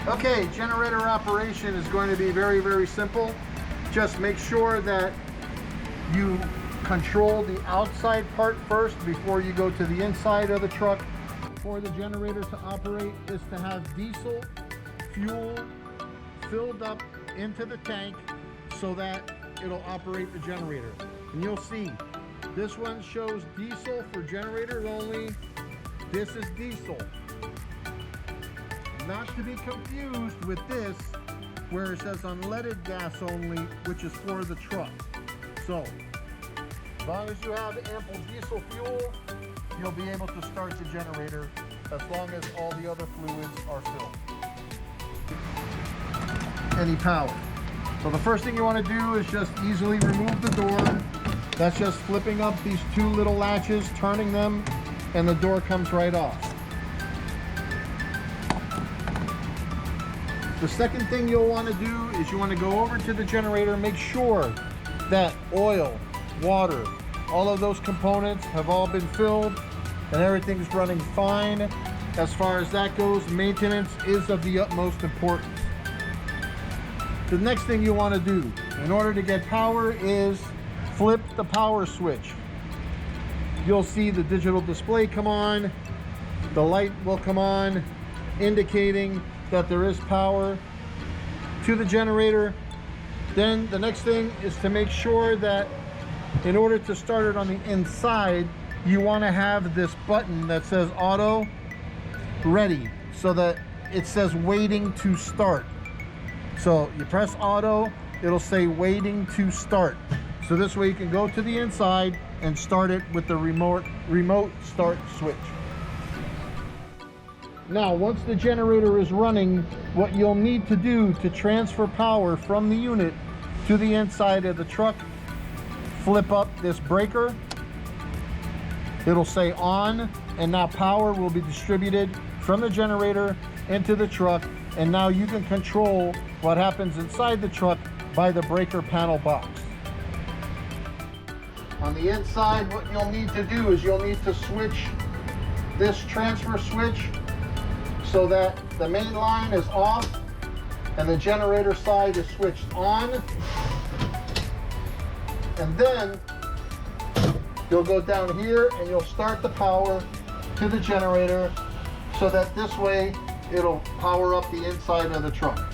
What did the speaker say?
Okay, generator operation is going to be very, very simple. Just make sure that you control the outside part first before you go to the inside of the truck. For the generator to operate is to have diesel fuel filled up into the tank so that it'll operate the generator. And you'll see this one shows diesel for generators only. This is diesel. Not to be confused with this where it says unleaded gas only, which is for the truck. So as long as you have ample diesel fuel, you'll be able to start the generator as long as all the other fluids are filled. Any power. So the first thing you want to do is just easily remove the door. That's just flipping up these two little latches, turning them, and the door comes right off. The second thing you'll want to do is you want to go over to the generator, make sure that oil, water, all of those components have all been filled and everything's running fine. As far as that goes, maintenance is of the utmost importance. The next thing you want to do in order to get power is flip the power switch. You'll see the digital display come on, the light will come on, indicating that there is power to the generator. Then the next thing is to make sure that in order to start it on the inside, you want to have this button that says auto ready, so that it says waiting to start. So you press auto, it'll say waiting to start. So this way you can go to the inside and start it with the remote start switch. Now, once the generator is running, what you'll need to do to transfer power from the unit to the inside of the truck, flip up this breaker. It'll say on, and now power will be distributed from the generator into the truck, and now you can control what happens inside the truck by the breaker panel box. On the inside, what you'll need to do is you'll need to switch this transfer switch so that the main line is off and the generator side is switched on. And then you'll go down here and you'll start the power to the generator so that this way it'll power up the inside of the truck.